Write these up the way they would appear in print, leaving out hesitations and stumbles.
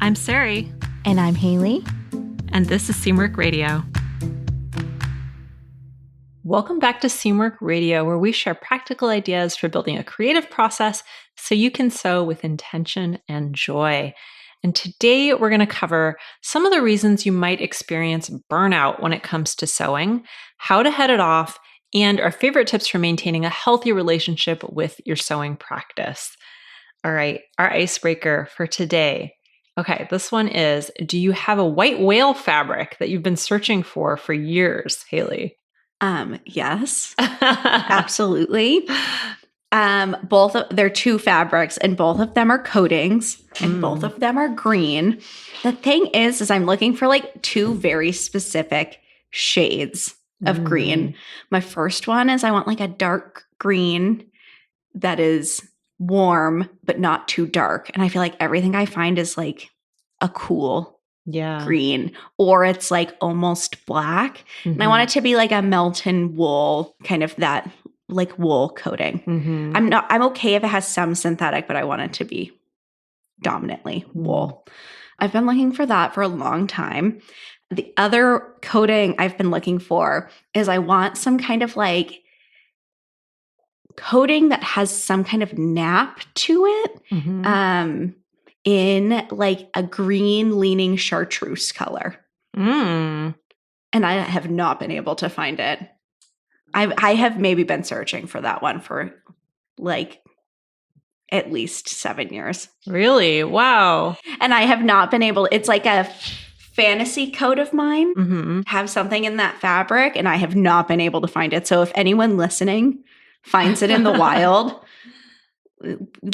I'm Sarai. And I'm Haley. And this is Seamwork Radio. Welcome back to Seamwork Radio, where we share practical ideas for building a creative process so you can sew with intention and joy. And today we're going to cover some of the reasons you might experience burnout when it comes to sewing, how to head it off, and our favorite tips for maintaining a healthy relationship with your sewing practice. All right, our icebreaker for today. Okay, this one is, do you have a white whale fabric that you've been searching for years, Haley? Yes, absolutely. They're two fabrics and both of them are coatings and both of them are green. The thing is I'm looking for like two very specific shades of green. My first one is I want like a dark green that is warm but not too dark. And I feel like everything I find is like a cool green, or it's like almost black. And I want it to be like a Melton wool, kind of that like wool coating. I'm okay if it has some synthetic, but I want it to be dominantly wool. I've been looking for that for a long time. The other coating I've been looking for is I want some kind of like coating that has some kind of nap to it. In like a green leaning chartreuse color. And I have not been able to find it. I have maybe been searching for that one for like at least 7 years. Really? Wow. And I have not been able, it's like a fantasy coat of mine, have something in that fabric, and I have not been able to find it. So if anyone listening finds it in the wild,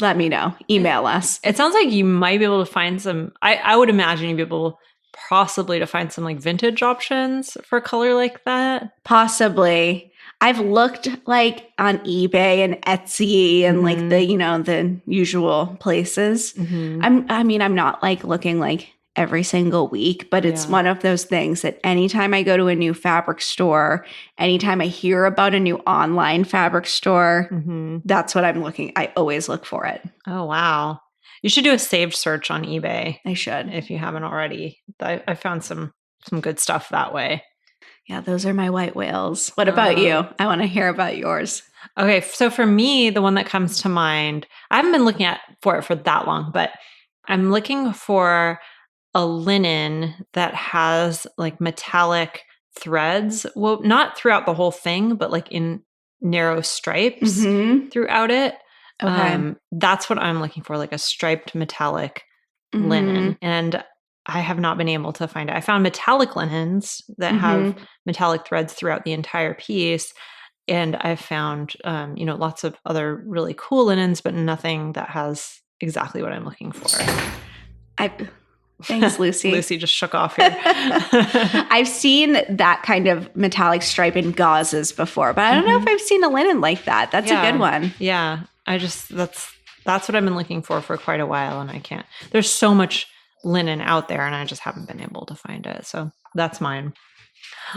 let me know. Email us. It sounds like you might be able to find some, I would imagine you'd be able possibly to find some like vintage options for a color like that. Possibly. I've looked like on eBay and Etsy and like the, the usual places. I'm not like looking like every single week, but it's one of those things that anytime I go to a new fabric store, anytime I hear about a new online fabric store, that's what I'm looking. I always look for it. Oh, wow. You should do a saved search on eBay. I should. If you haven't already. I found some good stuff that way. Yeah, those are my white whales. What about you? I want to hear about yours. Okay, so for me, the one that comes to mind, I haven't been looking for it for that long, but I'm looking for a linen that has like metallic threads. Well, not throughout the whole thing, but like in narrow stripes throughout it. Okay. That's what I'm looking for, like a striped metallic linen. And I have not been able to find it. I found metallic linens that have metallic threads throughout the entire piece. And I've found, lots of other really cool linens, but nothing that has exactly what I'm looking for. Thanks, Lucy. Lucy just shook off here. I've seen that kind of metallic stripe in gauzes before, but I don't know if I've seen a linen like that. That's a good one. Yeah. That's what I've been looking for quite a while, and I can't. There's so much linen out there, and I just haven't been able to find it. So that's mine.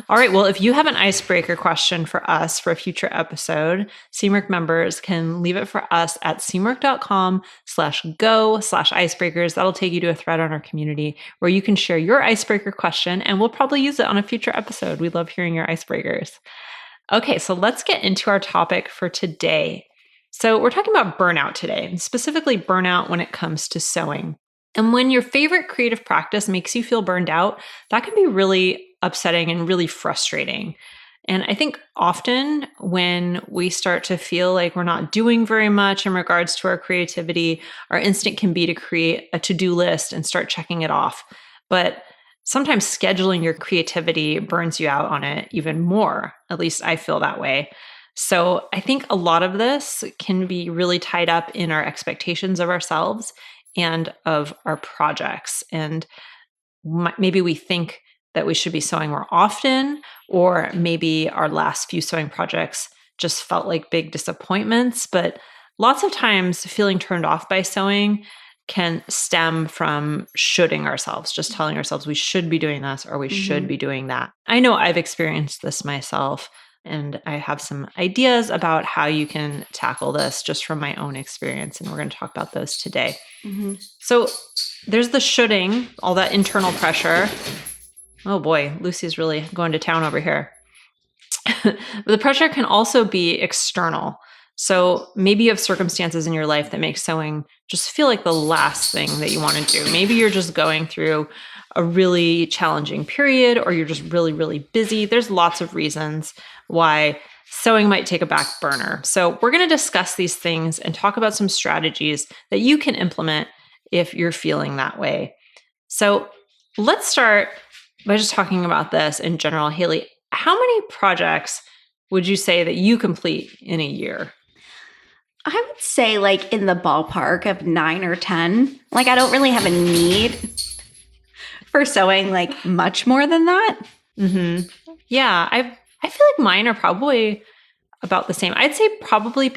All right. Well, if you have an icebreaker question for us for a future episode, Seamwork members can leave it for us at seamwork.com/go/icebreakers. That'll take you to a thread on our community where you can share your icebreaker question, and we'll probably use it on a future episode. We love hearing your icebreakers. Okay. So let's get into our topic for today. So we're talking about burnout today, and specifically burnout when it comes to sewing. And when your favorite creative practice makes you feel burned out, that can be really upsetting and really frustrating. And I think often when we start to feel like we're not doing very much in regards to our creativity, our instinct can be to create a to-do list and start checking it off. But sometimes scheduling your creativity burns you out on it even more. At least I feel that way. So I think a lot of this can be really tied up in our expectations of ourselves and of our projects. And maybe we think that we should be sewing more often, or maybe our last few sewing projects just felt like big disappointments. But lots of times feeling turned off by sewing can stem from shoulding ourselves, just telling ourselves we should be doing this or we should be doing that. I know I've experienced this myself. And I have some ideas about how you can tackle this just from my own experience. And we're going to talk about those today. Mm-hmm. So there's the shoulding, all that internal pressure. Oh boy, Lucy's really going to town over here. The pressure can also be external. So maybe you have circumstances in your life that make sewing just feel like the last thing that you want to do. Maybe you're just going through a really challenging period, or you're just really, really busy. There's lots of reasons why sewing might take a back burner. So we're going to discuss these things and talk about some strategies that you can implement if you're feeling that way. So let's start by just talking about this in general. Haley, how many projects would you say that you complete in a year? I would say like in the ballpark of 9 or 10. Like I don't really have a need for sewing like much more than that. Mm-hmm. Yeah, I feel like mine are probably about the same. I'd say probably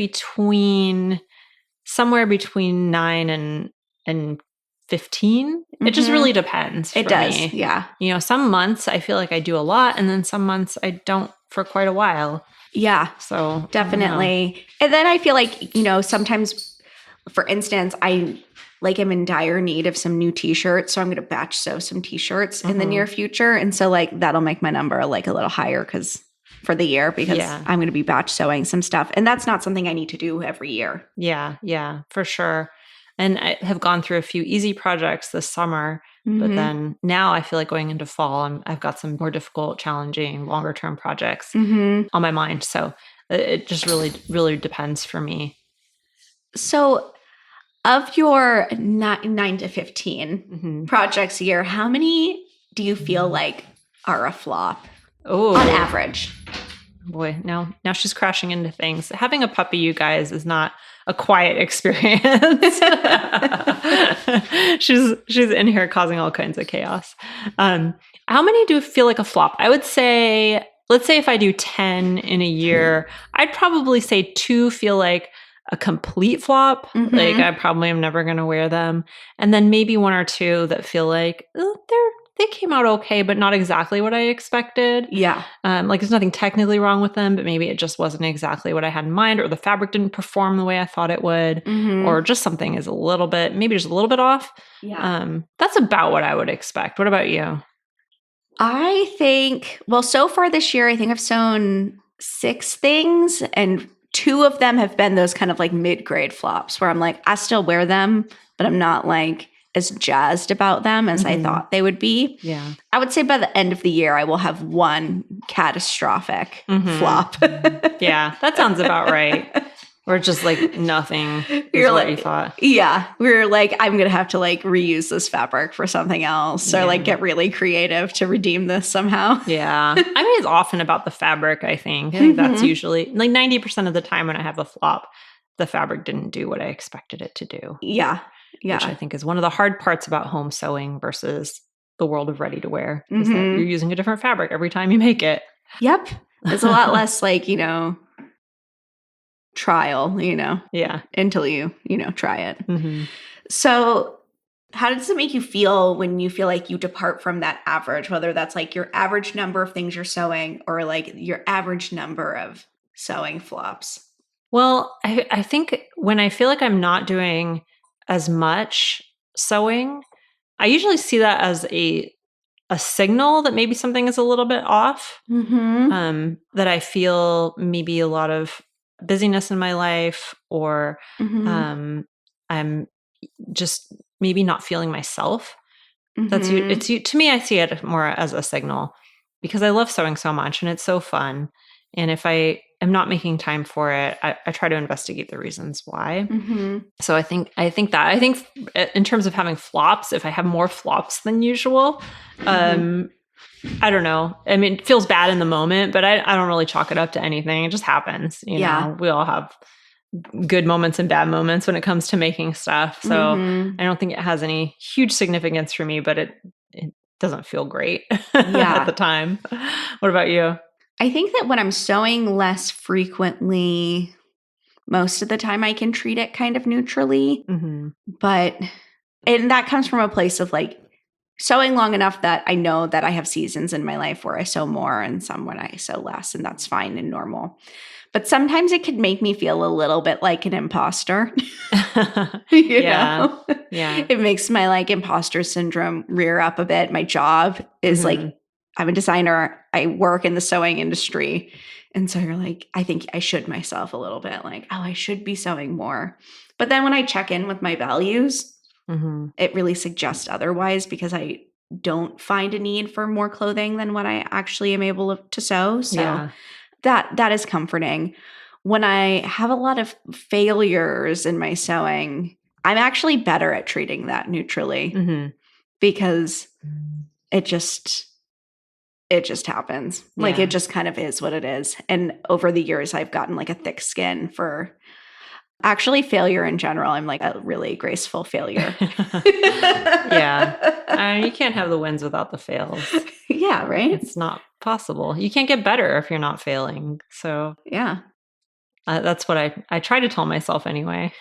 somewhere between 9 and 15. It just really depends. It does. Me. Yeah. You know, some months I feel like I do a lot, and then some months I don't for quite a while. Yeah. So definitely. And then I feel like, sometimes, for instance, I am in dire need of some new t-shirts. So I'm going to batch sew some t-shirts in the near future. And so that'll make my number like a little higher for the year, because I'm going to be batch sewing some stuff. And that's not something I need to do every year. Yeah, for sure. And I have gone through a few easy projects this summer, but then now I feel like going into fall, I've got some more difficult, challenging, longer term projects on my mind. So it just really, really depends for me. So of your 9 to 15 projects a year, how many do you feel like are a flop on average? Boy, now she's crashing into things. Having a puppy, you guys, is not a quiet experience. she's in here causing all kinds of chaos. How many do feel like a flop? I would say, let's say if I do 10 in a year, I'd probably say 2 feel like a complete flop. Like I probably am never going to wear them. And then maybe 1 or 2 that feel like they came out okay, but not exactly what I expected. Yeah. Like there's nothing technically wrong with them, but maybe it just wasn't exactly what I had in mind, or the fabric didn't perform the way I thought it would, or just something is maybe just a little bit off. Yeah. That's about what I would expect. What about you? I think, so far this year, I think I've sewn 6 things, and 2 of them have been those kind of like mid-grade flops where I'm like, I still wear them, but I'm not like as jazzed about them as I thought they would be. Yeah. I would say by the end of the year, I will have 1 catastrophic flop. Yeah, that sounds about right. Or just like nothing is what you thought. Yeah. We're like, I'm going to have to like reuse this fabric for something else, or like get really creative to redeem this somehow. Yeah. I mean, it's often about the fabric, I think. I think that's usually like 90% of the time when I have a flop, the fabric didn't do what I expected it to do. Yeah. Yeah. Which I think is one of the hard parts about home sewing versus the world of ready to wear, is that you're using a different fabric every time you make it. Yep. It's a lot less like, trial, Yeah. until you try it. So how does it make you feel when you feel like you depart from that average, whether that's like your average number of things you're sewing or like your average number of sewing flops? Well, I think when I feel like I'm not doing as much sewing, I usually see that as a signal that maybe something is a little bit off. That I feel maybe a lot of busyness in my life, or I'm just maybe not feeling myself. To me, I see it more as a signal, because I love sewing so much and it's so fun. And if I am not making time for it, I try to investigate the reasons why. So I think in terms of having flops, if I have more flops than usual, I don't know. I mean, it feels bad in the moment, but I don't really chalk it up to anything. It just happens. You know, we all have good moments and bad moments when it comes to making stuff. So I don't think it has any huge significance for me, but it doesn't feel great at the time. What about you? I think that when I'm sewing less frequently, most of the time I can treat it kind of neutrally. And that comes from a place of like sewing long enough that I know that I have seasons in my life where I sew more and some when I sew less, and that's fine and normal. But sometimes it could make me feel a little bit like an imposter. Yeah. Know? Yeah. It makes my like imposter syndrome rear up a bit. My job is like, I'm a designer. I work in the sewing industry. And so you're like, I think I should myself a little bit like, oh, I should be sewing more. But then when I check in with my values, it really suggests otherwise because I don't find a need for more clothing than what I actually am able to sew. So that is comforting. When I have a lot of failures in my sewing, I'm actually better at treating that neutrally because it just happens. Like it just kind of is what it is. And over the years, I've gotten like a thick skin for actually failure in general. I'm like a really graceful failure. Yeah. You can't have the wins without the fails. Yeah, right? It's not possible. You can't get better if you're not failing. So yeah. That's what I try to tell myself anyway.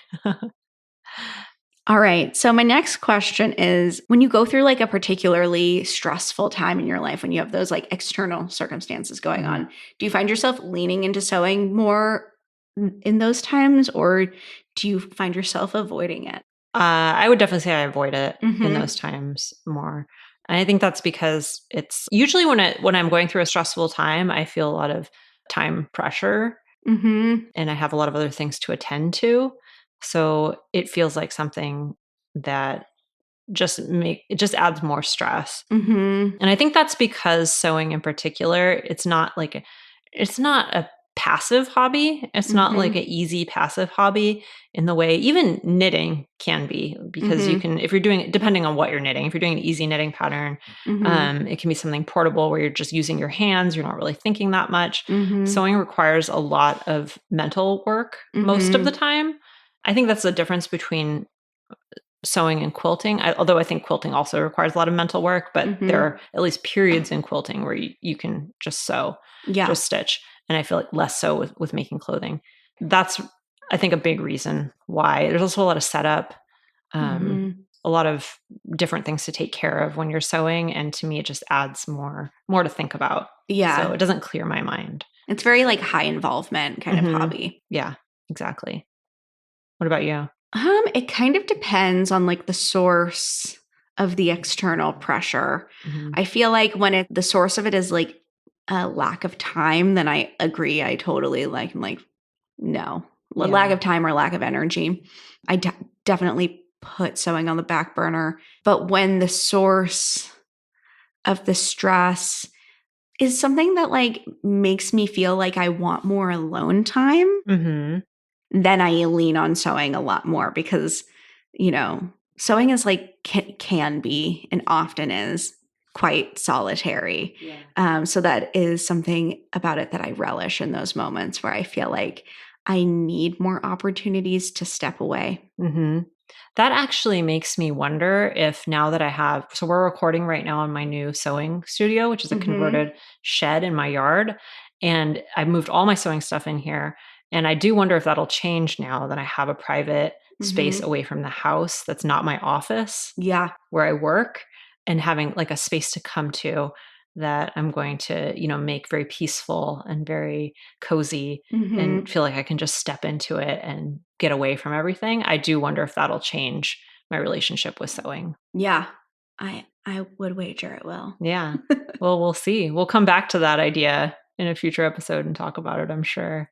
All right. So my next question is, when you go through like a particularly stressful time in your life, when you have those like external circumstances going on, do you find yourself leaning into sewing more in those times, or do you find yourself avoiding it? I would definitely say I avoid it in those times more. And I think that's because it's usually when I'm going through a stressful time, I feel a lot of time pressure and I have a lot of other things to attend to. So it feels like something that it just adds more stress. And I think that's because sewing in particular, it's not a passive hobby. It's not like an easy passive hobby in the way even knitting can be, because you can, if you're doing it, depending on what you're knitting, if you're doing an easy knitting pattern, it can be something portable where you're just using your hands. You're not really thinking that much. Sewing requires a lot of mental work most of the time. I think that's the difference between sewing and quilting, although I think quilting also requires a lot of mental work, but there are at least periods in quilting where you can just sew, just stitch. And I feel like less so with making clothing. That's, I think, a big reason why. There's also a lot of setup, a lot of different things to take care of when you're sewing. And to me, it just adds more to think about. Yeah. So it doesn't clear my mind. It's very like high involvement kind of hobby. Yeah, exactly. What about you? It kind of depends on like the source of the external pressure. I feel like when the source of it is like a lack of time, then I agree. I totally I'm like, no, lack of time or lack of energy. I definitely put sewing on the back burner. But when the source of the stress is something that like makes me feel like I want more alone time, then I lean on sewing a lot more because, sewing is like can be and often is quite solitary. So that is something about it that I relish in those moments where I feel like I need more opportunities to step away. That actually makes me wonder if now that so we're recording right now in my new sewing studio, which is a converted shed in my yard. And I moved all my sewing stuff in here. And I do wonder if that'll change now that I have a private space away from the house that's not my office where I work, and having like a space to come to that I'm going to, make very peaceful and very cozy and feel like I can just step into it and get away from everything. I do wonder if that'll change my relationship with sewing. Yeah, I would wager it will. Yeah. Well, we'll see. We'll come back to that idea in a future episode and talk about it, I'm sure.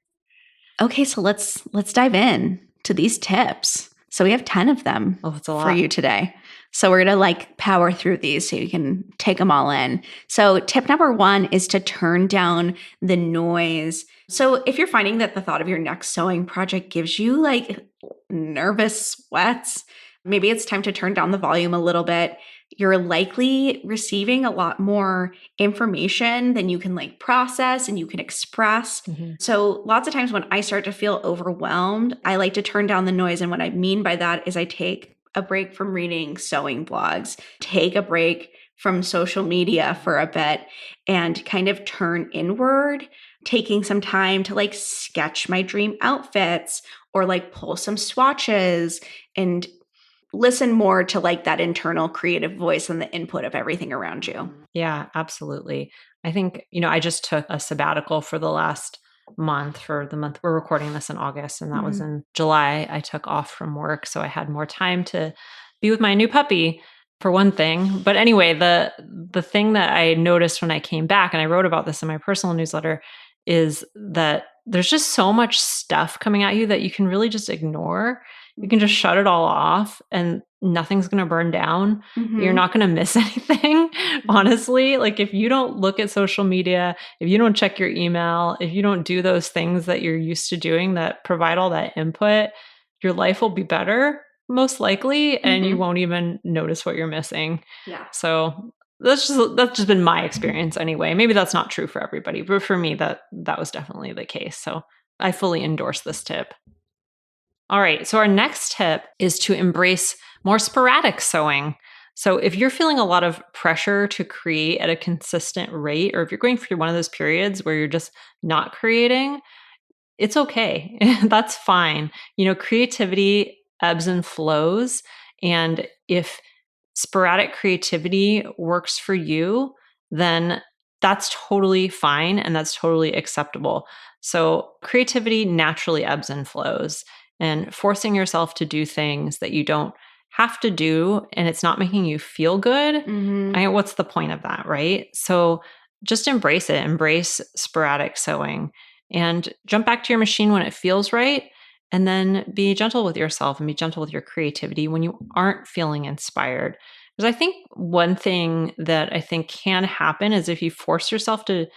Okay, so let's dive in to these tips. So we have 10 of them for you today. So we're going to power through these so you can take them all in. So tip number 1 is to turn down the noise. So if you're finding that the thought of your next sewing project gives you nervous sweats, maybe it's time to turn down the volume a little bit. You're likely receiving a lot more information than you can process and you can express. So lots of times when I start to feel overwhelmed, I like to turn down the noise. And what I mean by that is I take a break from reading sewing blogs, take a break from social media for a bit, and kind of turn inward, taking some time to sketch my dream outfits or pull some swatches and listen more to like that internal creative voice and the input of everything around you. Yeah, absolutely. I think, I just took a sabbatical for the last month, for the month we're recording this in August, and that was in July. I took off from work, so I had more time to be with my new puppy, for one thing. But anyway, the thing that I noticed when I came back, and I wrote about this in my personal newsletter, is that there's just so much stuff coming at you that you can really just ignore. You can just shut it all off and nothing's going to burn down. You're not going to miss anything, honestly. Like if you don't look at social media, if you don't check your email, if you don't do those things that you're used to doing that provide all that input, your life will be better, most likely, and you won't even notice what you're missing. Yeah. So that's just been my experience anyway. Maybe that's not true for everybody, but for me that was definitely the case. So I fully endorse this tip. All right, so our next tip is to embrace more sporadic sewing. So if you're feeling a lot of pressure to create at a consistent rate, or if you're going through one of those periods where you're just not creating, it's okay. That's fine. Creativity ebbs and flows. And if sporadic creativity works for you, then that's totally fine and that's totally acceptable. So creativity naturally ebbs and flows, and forcing yourself to do things that you don't have to do and it's not making you feel good, what's the point of that, right? So just embrace it. Embrace sporadic sewing and jump back to your machine when it feels right. And then be gentle with yourself and be gentle with your creativity when you aren't feeling inspired. Because I think one thing that I think can happen is if you force yourself to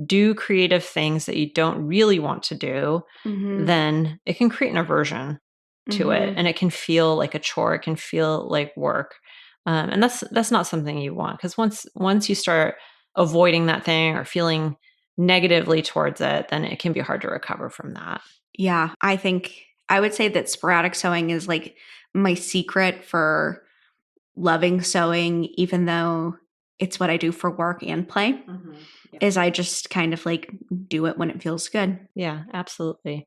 do creative things that you don't really want to do, then it can create an aversion to it, and it can feel like a chore. It can feel like work, and that's not something you want. Because once you start avoiding that thing or feeling negatively towards it, then it can be hard to recover from that. Yeah, I think I would say that sporadic sewing is like my secret for loving sewing, even though it's what I do for work and play, is I just kind of like do it when it feels good. Yeah, absolutely.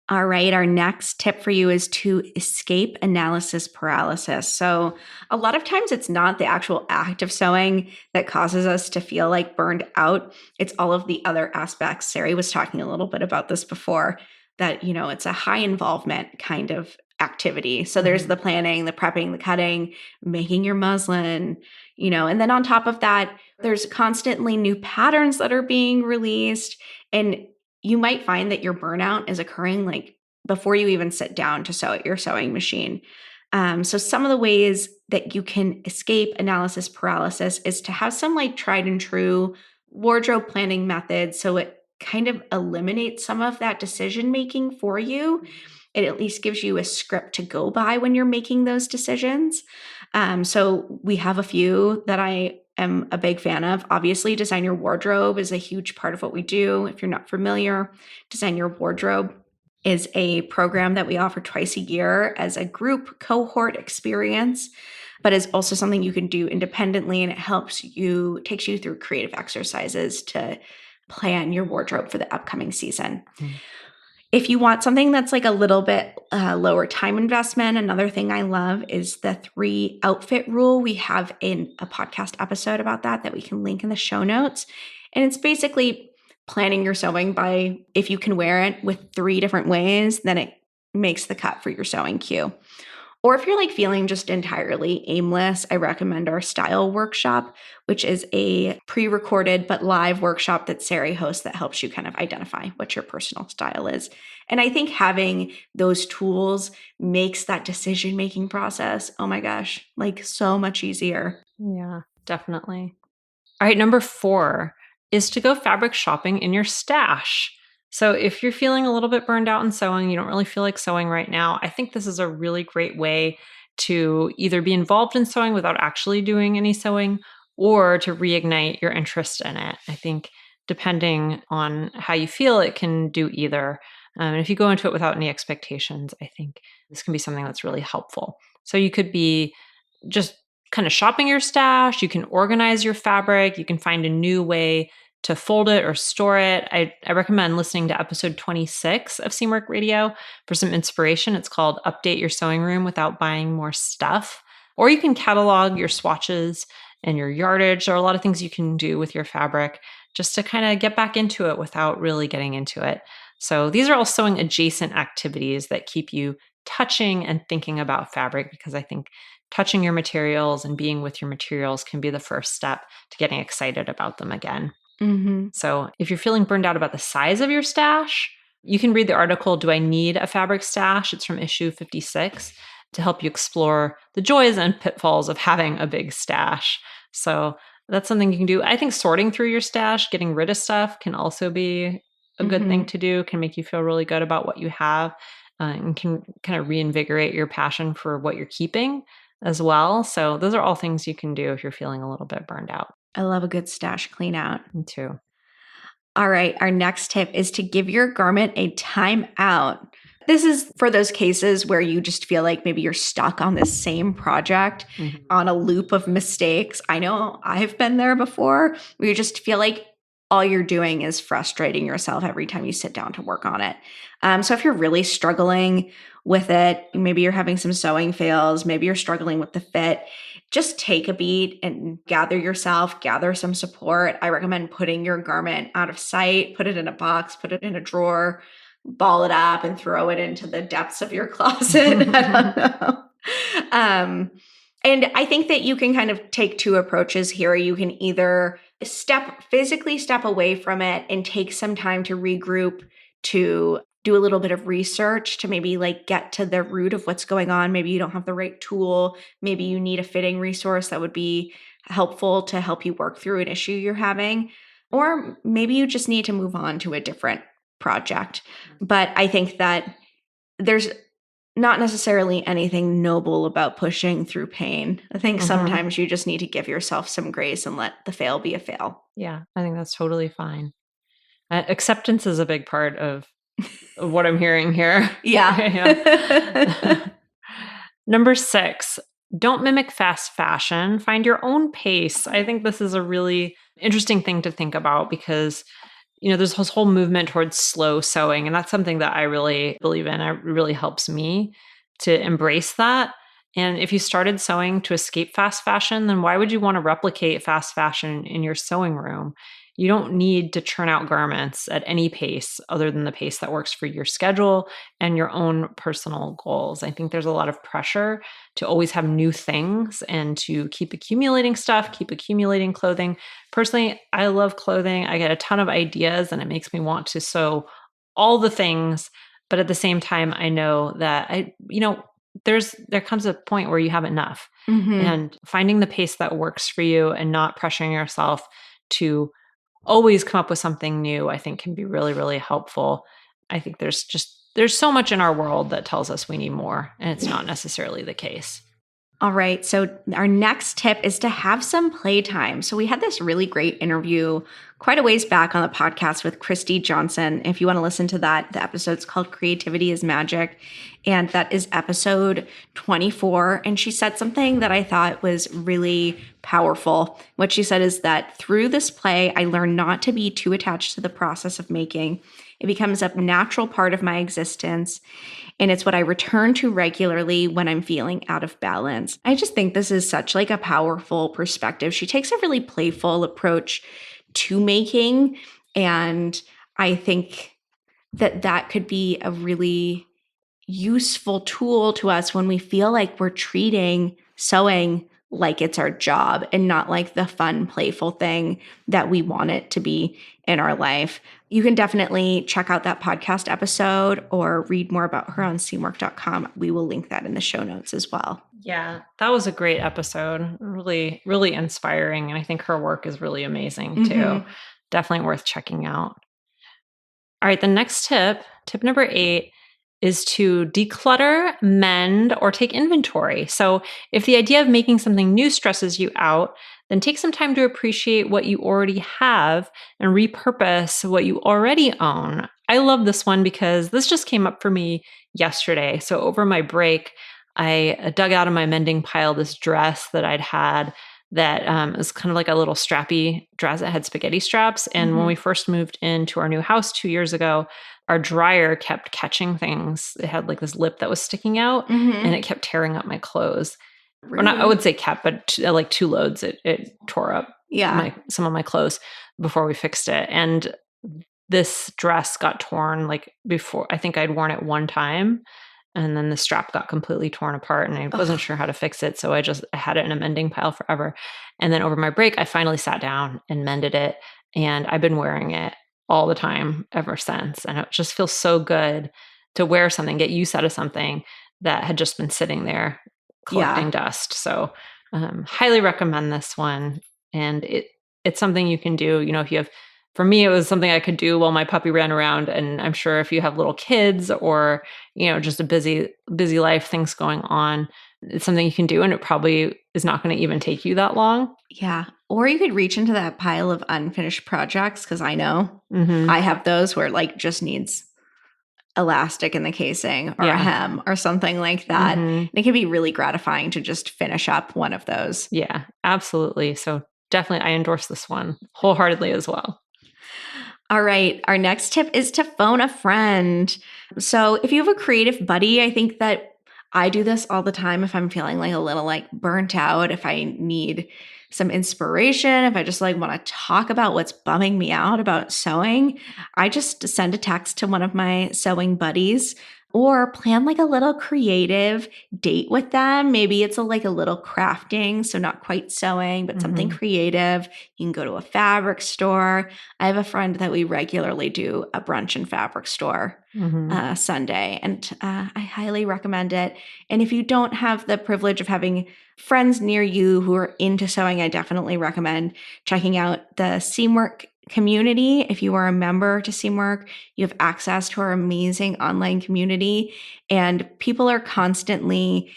All right, our next tip for you is to escape analysis paralysis. So, a lot of times it's not the actual act of sewing that causes us to feel like burned out. It's all of the other aspects. Sari was talking a little bit about this before, that, it's a high involvement kind of activity. So, there's the planning, the prepping, the cutting, making your muslin, and then on top of that, there's constantly new patterns that are being released. And you might find that your burnout is occurring like before you even sit down to sew at your sewing machine. So some of the ways that you can escape analysis paralysis is to have some like tried and true wardrobe planning methods. So it kind of eliminates some of that decision making for you. It at least gives you a script to go by when you're making those decisions. So we have a few that I am a big fan of. Obviously, Design Your Wardrobe is a huge part of what we do. If you're not familiar, Design Your Wardrobe is a program that we offer twice a year as a group cohort experience, but is also something you can do independently, and it takes you through creative exercises to plan your wardrobe for the upcoming season. If you want something that's like a little bit lower time investment, another thing I love is the 3 outfit rule. We have a podcast episode about that we can link in the show notes. And it's basically planning your sewing by if you can wear it with 3 different ways, then it makes the cut for your sewing queue. Or if you're like feeling just entirely aimless, I recommend our style workshop, which is a pre-recorded but live workshop that Sari hosts that helps you kind of identify what your personal style is. And I think having those tools makes that decision-making process, oh my gosh, like so much easier. Yeah, definitely. All right, number 4 is to go fabric shopping in your stash. So if you're feeling a little bit burned out in sewing, you don't really feel like sewing right now, I think this is a really great way to either be involved in sewing without actually doing any sewing, or to reignite your interest in it. I think depending on how you feel, it can do either. And if you go into it without any expectations, I think this can be something that's really helpful. So you could be just kind of shopping your stash. You can organize your fabric. You can find a new way to fold it or store it. I recommend listening to episode 26 of Seamwork Radio for some inspiration. It's called Update Your Sewing Room Without Buying More Stuff. Or you can catalog your swatches and your yardage. There are a lot of things you can do with your fabric just to kind of get back into it without really getting into it. So these are all sewing adjacent activities that keep you touching and thinking about fabric, because I think touching your materials and being with your materials can be the first step to getting excited about them again. Mm-hmm. So if you're feeling burned out about the size of your stash, you can read the article, Do I Need a Fabric Stash? It's from issue 56 to help you explore the joys and pitfalls of having a big stash. So that's something you can do. I think sorting through your stash, getting rid of stuff can also be a good thing to do, can make you feel really good about what you have, and can kind of reinvigorate your passion for what you're keeping as well. So those are all things you can do if you're feeling a little bit burned out. I love a good stash clean out. Me too. All right. Our next tip is to give your garment a time out. This is for those cases where you just feel like maybe you're stuck on the same project on a loop of mistakes. I know I've been there before, where you just feel like all you're doing is frustrating yourself every time you sit down to work on it. So if you're really struggling with it, maybe you're having some sewing fails, maybe you're struggling with the fit, just take a beat and gather yourself, gather some support. I recommend putting your garment out of sight, put it in a box, put it in a drawer, ball it up and throw it into the depths of your closet. I don't know. And I think that you can kind of take two approaches here. You can either physically step away from it and take some time to regroup, to do a little bit of research, to maybe like get to the root of what's going on. Maybe you don't have the right tool. Maybe you need a fitting resource that would be helpful to help you work through an issue you're having. Or maybe you just need to move on to a different project. But I think that there's not necessarily anything noble about pushing through pain. I think sometimes you just need to give yourself some grace and let the fail be a fail. Yeah, I think that's totally fine. Acceptance is a big part of what I'm hearing here. Yeah. Number 6, don't mimic fast fashion. Find your own pace. I think this is a really interesting thing to think about because there's this whole movement towards slow sewing, and that's something that I really believe in. It really helps me to embrace that. And if you started sewing to escape fast fashion, then why would you want to replicate fast fashion in your sewing room? You don't need to churn out garments at any pace other than the pace that works for your schedule and your own personal goals. I think there's a lot of pressure to always have new things and to keep accumulating stuff, keep accumulating clothing. Personally, I love clothing. I get a ton of ideas and it makes me want to sew all the things. But at the same time, I know that there comes a point where you have enough. And finding the pace that works for you and not pressuring yourself to always come up with something new, I think can be really, really helpful. I think there's so much in our world that tells us we need more, and it's not necessarily the case. All right. So our next tip is to have some playtime. So we had this really great interview quite a ways back on the podcast with Christy Johnson. If you want to listen to that, the episode's called Creativity is Magic. And that is episode 24. And she said something that I thought was really powerful. What she said is that through this play, I learned not to be too attached to the process of making. It becomes a natural part of my existence. And it's what I return to regularly when I'm feeling out of balance. I just think this is such like a powerful perspective. She takes a really playful approach to making. And I think that could be a really useful tool to us when we feel like we're treating sewing like it's our job and not like the fun, playful thing that we want it to be in our life. You can definitely check out that podcast episode or read more about her on seamwork.com. We will link that in the show notes as well. Yeah, that was a great episode. Really, really inspiring. And I think her work is really amazing too. Definitely worth checking out. All right, the next tip number 8, is to declutter, mend, or take inventory. So if the idea of making something new stresses you out, then take some time to appreciate what you already have and repurpose what you already own. I love this one because this just came up for me yesterday. So over my break, I dug out of my mending pile this dress that I'd had that is kind of like a little strappy dress that had spaghetti straps. And when we first moved into our new house 2 years ago, our dryer kept catching things. It had like this lip that was sticking out and it kept tearing up my clothes. Or not, I would say kept, but like 2 loads, it tore up some of my clothes before we fixed it. And this dress got torn like before. I think I'd worn it one time, and then the strap got completely torn apart and I wasn't sure how to fix it. So I had it in a mending pile forever. And then over my break, I finally sat down and mended it. And I've been wearing it all the time ever since. And it just feels so good to wear something, get use out of something that had just been sitting there collecting dust. So highly recommend this one. And it's something you can do, if you have, for me, it was something I could do while my puppy ran around. And I'm sure if you have little kids or, just a busy life, things going on, it's something you can do. And it probably is not going to even take you that long. Yeah. Or you could reach into that pile of unfinished projects, because I know I have those where it like just needs elastic in the casing or a hem or something like that. And it can be really gratifying to just finish up one of those. Yeah, absolutely. So definitely I endorse this one wholeheartedly as well. All right. Our next tip is to phone a friend. So if you have a creative buddy, I think that I do this all the time if I'm feeling like a little like burnt out, if I need some inspiration, if I just like want to talk about what's bumming me out about sewing, I just send a text to one of my sewing buddies or plan like a little creative date with them. Maybe it's like a little crafting, so not quite sewing, but something creative. You can go to a fabric store. I have a friend that we regularly do a brunch and fabric store Sunday, and I highly recommend it. And if you don't have the privilege of having friends near you who are into sewing, I definitely recommend checking out the Seamwork community. If you are a member to Seamwork, you have access to our amazing online community, and people are constantly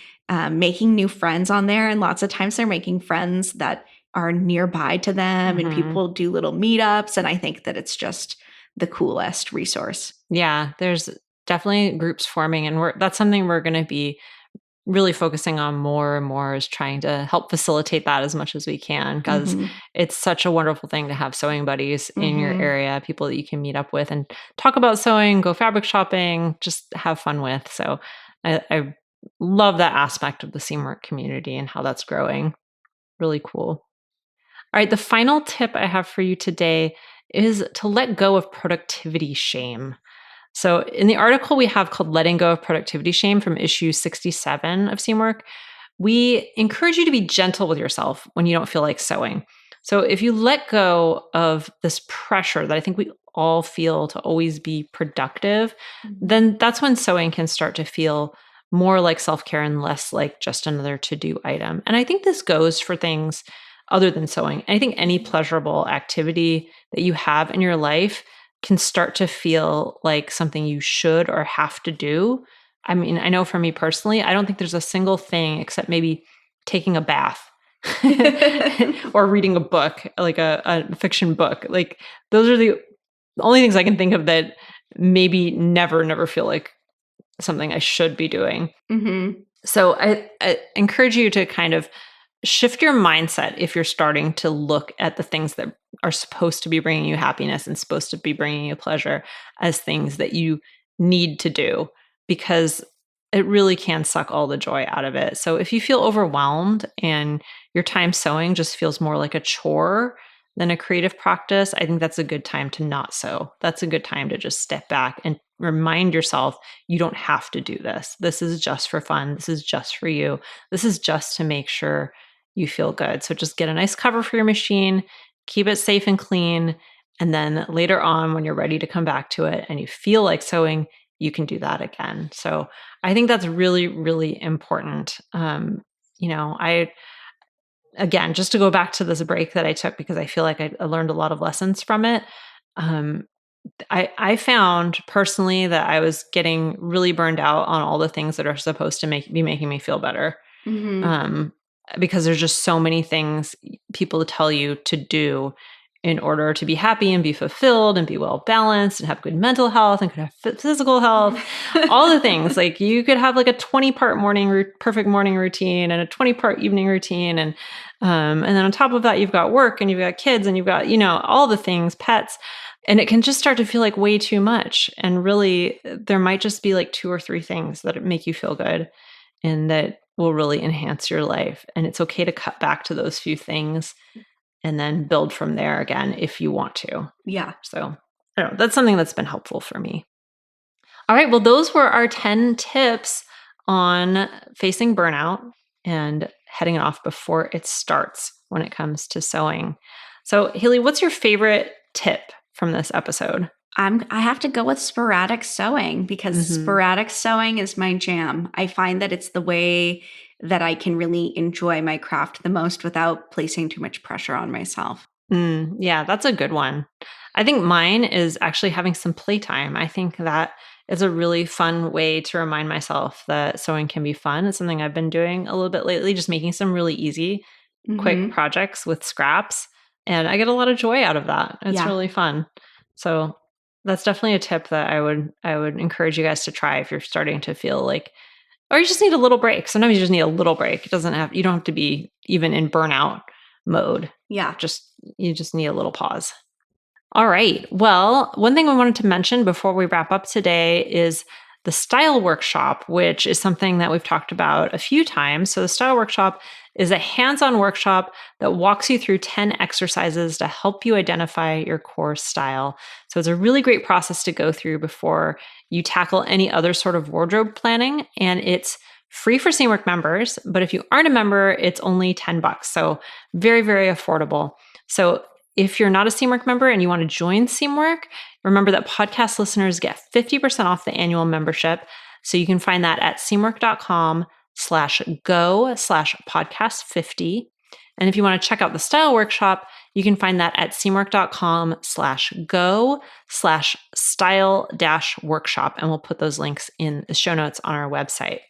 making new friends on there. And lots of times they're making friends that are nearby to them, and people do little meetups. And I think that it's just the coolest resource. Yeah, there's definitely groups forming, and that's something we're going to be really focusing on more and more, is trying to help facilitate that as much as we can, because it's such a wonderful thing to have sewing buddies in your area, people that you can meet up with and talk about sewing, go fabric shopping, just have fun with. So I love that aspect of the Seamwork community and how that's growing. Really cool. All right, the final tip I have for you today is to let go of productivity shame. So in the article we have called Letting Go of Productivity Shame from issue 67 of Seamwork, we encourage you to be gentle with yourself when you don't feel like sewing. So if you let go of this pressure that I think we all feel to always be productive, then that's when sewing can start to feel more like self-care and less like just another to-do item. And I think this goes for things other than sewing. I think any pleasurable activity that you have in your life can start to feel like something you should or have to do. I mean, I know for me personally, I don't think there's a single thing except maybe taking a bath or reading a book, like a fiction book. Like those are the only things I can think of that maybe never feel like something I should be doing. So I encourage you to kind of shift your mindset if you're starting to look at the things that are supposed to be bringing you happiness and supposed to be bringing you pleasure as things that you need to do, because it really can suck all the joy out of it. So if you feel overwhelmed and your time sewing just feels more like a chore than a creative practice, I think that's a good time to not sew. That's a good time to just step back and remind yourself you don't have to do this. This is just for fun. This is just for you. This is just to make sure you feel good. So just get a nice cover for your machine, keep it safe and clean. And then later on, when you're ready to come back to it and you feel like sewing, you can do that again. So I think that's really, really important. Again, just to go back to this break that I took, because I feel like I learned a lot of lessons from it. I found personally that I was getting really burned out on all the things that are supposed to be making me feel better. Because there's just so many things people tell you to do in order to be happy and be fulfilled and be well balanced and have good mental health and could have physical health, all the things. Like you could have like a 20-part perfect morning routine and a 20-part evening routine. And then on top of that, you've got work and you've got kids and you've got, all the things, pets. And it can just start to feel like way too much. And really, there might just be like 2 or 3 things that make you feel good and that will really enhance your life. And it's okay to cut back to those few things and then build from there again if you want to. Yeah. So I don't know, that's something that's been helpful for me. All right. Well, those were our 10 tips on facing burnout and heading it off before it starts when it comes to sewing. So Haley, what's your favorite tip from this episode? I have to go with sporadic sewing because sporadic sewing is my jam. I find that it's the way that I can really enjoy my craft the most without placing too much pressure on myself. Yeah, that's a good one. I think mine is actually having some playtime. I think that is a really fun way to remind myself that sewing can be fun. It's something I've been doing a little bit lately, just making some really easy, quick projects with scraps. And I get a lot of joy out of that. It's really fun. So that's definitely a tip that I would encourage you guys to try if you're starting to feel like, or you just need a little break. Sometimes you just need a little break. You don't have to be even in burnout mode. Yeah. You just need a little pause. All right. Well, one thing I wanted to mention before we wrap up today is the style workshop, which is something that we've talked about a few times. So the style workshop is a hands-on workshop that walks you through 10 exercises to help you identify your core style. So it's a really great process to go through before you tackle any other sort of wardrobe planning. And it's free for Seamwork members, but if you aren't a member, it's only $10. So very, very affordable. So if you're not a Seamwork member and you want to join Seamwork, remember that podcast listeners get 50% off the annual membership. So you can find that at seamwork.com/go/podcast50. And if you want to check out the style workshop, you can find that at seamwork.com/go/style-workshop. And we'll put those links in the show notes on our website.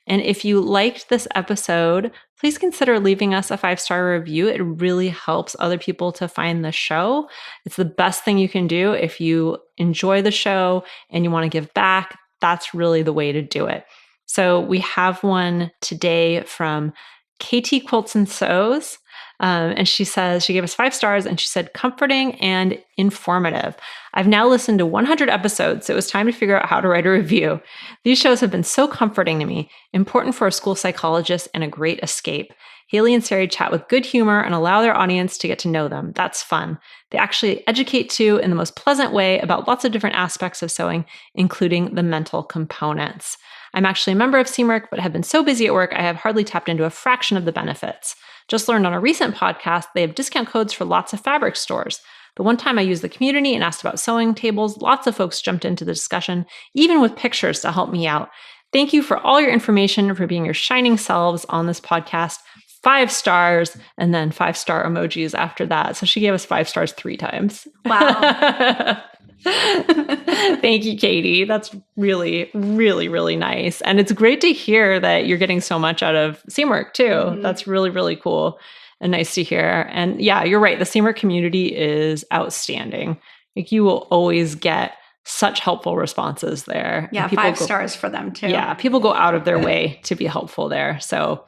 And if you liked this episode, please consider leaving us a 5-star review. It really helps other people to find the show. It's the best thing you can do if you enjoy the show and you want to give back. That's really the way to do it. So we have one today from Katie Quilts and Sews. And she says, she gave us 5 stars and she said, comforting and informative. I've now listened to 100 episodes, so it was time to figure out how to write a review. These shows have been so comforting to me, important for a school psychologist and a great escape. Haley and Sarai chat with good humor and allow their audience to get to know them. That's fun. They actually educate too in the most pleasant way about lots of different aspects of sewing, including the mental components. I'm actually a member of Seamwork, but have been so busy at work, I have hardly tapped into a fraction of the benefits. Just learned on a recent podcast, they have discount codes for lots of fabric stores. The one time I used the community and asked about sewing tables, lots of folks jumped into the discussion, even with pictures to help me out. Thank you for all your information, for being your shining selves on this podcast. 5 stars, and then 5-star emojis after that. So she gave us 5 stars 3 times. Wow. Thank you, Katie. That's really, really, really nice. And it's great to hear that you're getting so much out of Seamwork too. That's really, really cool and nice to hear. And yeah, you're right. The Seamwork community is outstanding. Like you will always get such helpful responses there. Yeah, 5 stars for them too. Yeah, people go out of their way to be helpful there. So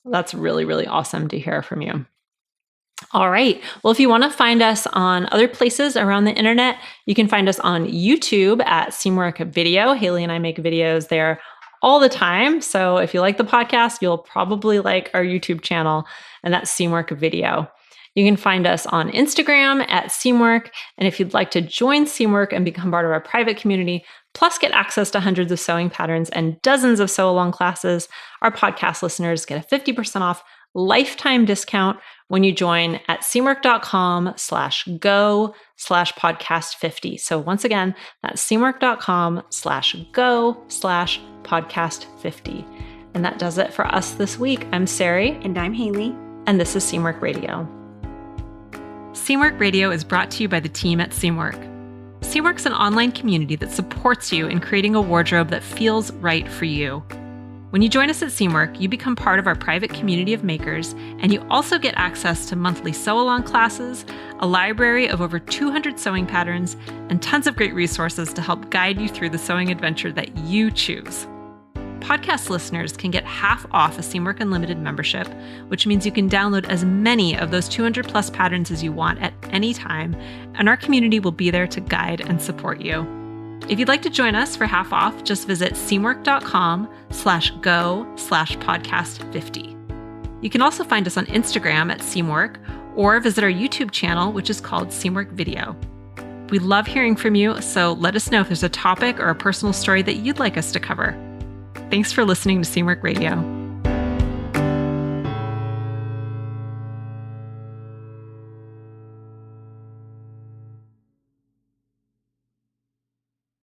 that's really, really awesome to hear from you. All right. Well, if you want to find us on other places around the internet, you can find us on YouTube at Seamwork Video. Haley and I make videos there all the time. So if you like the podcast, you'll probably like our YouTube channel, and that's Seamwork Video. You can find us on Instagram at Seamwork. And if you'd like to join Seamwork and become part of our private community, plus get access to hundreds of sewing patterns and dozens of sew-along classes, our podcast listeners get a 50% off lifetime discount when you join at seamwork.com/go/podcast50. So once again, that's seamwork.com/go/podcast50. And that does it for us this week. I'm Sarai. And I'm Haley. And this is Seamwork Radio. Seamwork Radio is brought to you by the team at Seamwork. Seamwork's an online community that supports you in creating a wardrobe that feels right for you. When When you join us at Seamwork, you become part of our private community of makers, and you also get access to monthly sew-along classes, a library of over 200 sewing patterns, and tons of great resources to help guide you through the sewing adventure that you choose. Podcast listeners can get half off a Seamwork Unlimited membership, which means you can download as many of those 200 plus patterns as you want at any time, and our community will be there to guide and support you. If you'd like to join us for half off, just visit seamwork.com/go/podcast50. You can also find us on Instagram at Seamwork or visit our YouTube channel, which is called Seamwork Video. We love hearing from you, so let us know if there's a topic or a personal story that you'd like us to cover. Thanks for listening to Seamwork Radio.